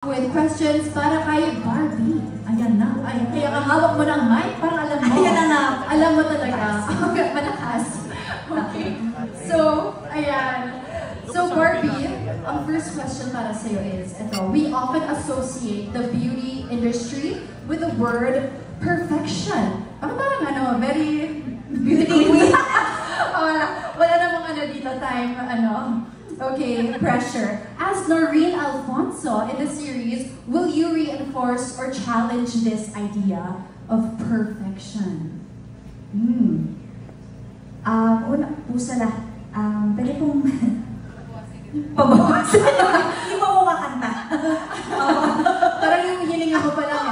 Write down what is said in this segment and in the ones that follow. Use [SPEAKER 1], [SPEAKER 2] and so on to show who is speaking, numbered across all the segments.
[SPEAKER 1] With questions para kay Barbie. Ayan na. Ay, kaya kahawak mo ng mic para alam mo.
[SPEAKER 2] Ayan na.
[SPEAKER 1] Alam mo talaga. Malakas. Okay. So, ayan. So, Barbie, ang first question para sa'yo is, ito, we often associate the beauty industry with the word perfection. Parang very beauty queen. Wala namang dito time, Okay, pressure. As Noreen Alfonso in the series, will you reinforce or challenge this idea of perfection?
[SPEAKER 2] Una po sa lahat, pwede pong pabawasan. Hindi mo ako makanta.
[SPEAKER 1] Parang yung hiling ako pa lang.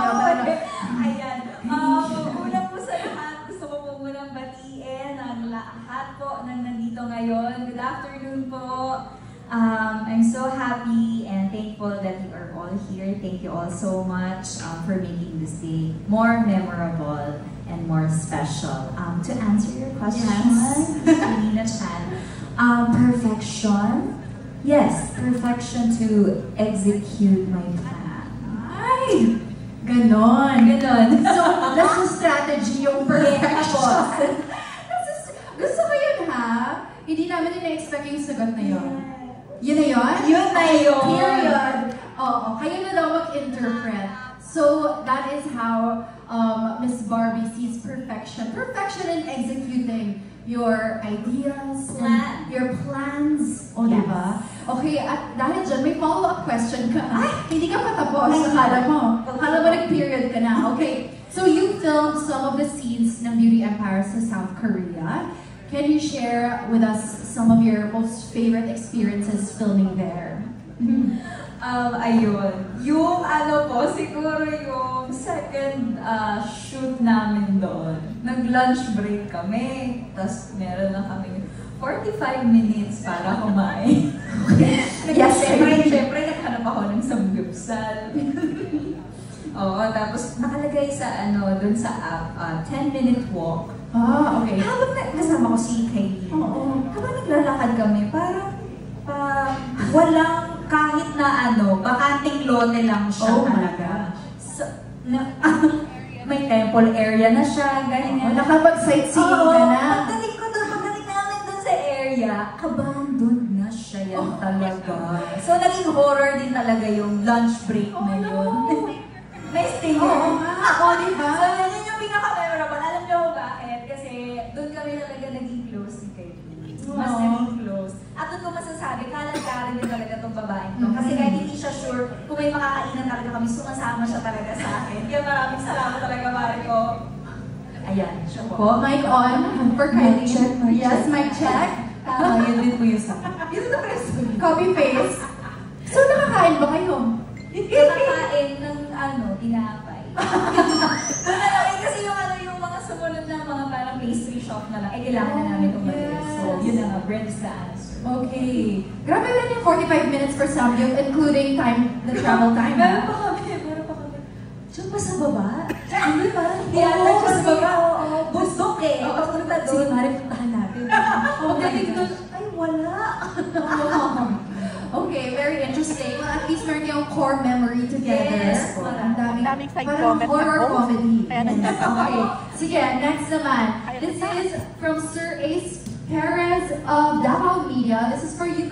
[SPEAKER 2] Ayan. Una po sa lahat, gusto ko po munang batiin ang lahat po na nandito ngayon. Good afternoon po. I'm so happy and thankful that you are all here. Thank you all so much for making this day more memorable and more special. To answer your question, Nina Chan, perfection? Yes, perfection to execute my plan.
[SPEAKER 1] Ay! Ganon.
[SPEAKER 2] So,
[SPEAKER 1] that's the strategy yung perfection. Gusto ko yun, ha? Hindi namin ina-expect yung sagot na yun. Yun na yun?
[SPEAKER 2] Yun na yun.
[SPEAKER 1] Period. Oo, kayo na daw mag-interpret. So, that is how Miss Barbie sees perfection. Perfection in executing your ideas, your plans. O, yes. Diba? Okay, at dahil dyan, may follow-up question ka. Ay, hindi ka pa tapos. Akala mo nag-period ka na. Okay, so you filmed some of the scenes ng Beauty Empire sa South Korea. Can you share with us some of your most favorite experiences filming there?
[SPEAKER 2] Ayun. Yung siguro yung second shoot namin doon. Nag-lunch break kami. Tapos meron lang kami 45 minutes para kumain.
[SPEAKER 1] Yes,
[SPEAKER 2] Siyempre, naghanap ako ng samgyupsal. Oo, tapos nakalagay sa doon sa app, 10-minute walk.
[SPEAKER 1] Okay.
[SPEAKER 2] Habang kasama ko si Kylie, habang naglalakad kami, parang walang kahit na bakanting lote lang siya talaga. So, may temple area na siya, ganyan.
[SPEAKER 1] Nakapag-sightseeing ka na.
[SPEAKER 2] Pagdating namin dun sa area, abandoned na siya yan talaga. So, naging horror din talaga yung lunch break na yun. Nice thing yun.
[SPEAKER 1] Diba?
[SPEAKER 2] So, yun yung pinaka-memorable. Alam niyo bakit? Kasi doon kami talaga naging close ni Kylie. Mas naging close. At doon ko masasabi, kalang-kalang din talaga itong babaeng to. Kasi kahit hindi siya sure kung may makakainan talaga kami, sumasama siya talaga sa akin. Kaya maraming salamat talaga, Mariko. Ayan, siya po.
[SPEAKER 1] Mic on for Kylie. Yes, mic check.
[SPEAKER 2] Yun din po yung sa akin. Yun na press.
[SPEAKER 1] Copy-paste. So, nakakain ba kayo?
[SPEAKER 2] Nakakain ng tinapay. Doon na lang kasi yung mga sumunod na mga parang pastry shop na lang, kailangan na namin umalis. So, yun na nga, bread is the answer.
[SPEAKER 1] Okay. Grabe lang yung 45 minutes for Samgyup, including the travel time.
[SPEAKER 2] Meron pa kami. Diyan ba sa baba? Hindi, parang hindi ata siya sa baba. Busok eh. Papunta doon.
[SPEAKER 1] Sige, Mari, puntahan natin.
[SPEAKER 2] Pagdating doon, ay wala.
[SPEAKER 1] Okay, very interesting. Well, at least meron yung core memory together.
[SPEAKER 2] Yes.
[SPEAKER 1] Ang daming
[SPEAKER 3] side
[SPEAKER 1] parang
[SPEAKER 3] comment
[SPEAKER 1] horror
[SPEAKER 3] ako.
[SPEAKER 1] comedy.
[SPEAKER 3] Ayan.
[SPEAKER 1] Okay. Sige, next naman. This is from Sir Ace Perez of Davao Media. This is for you.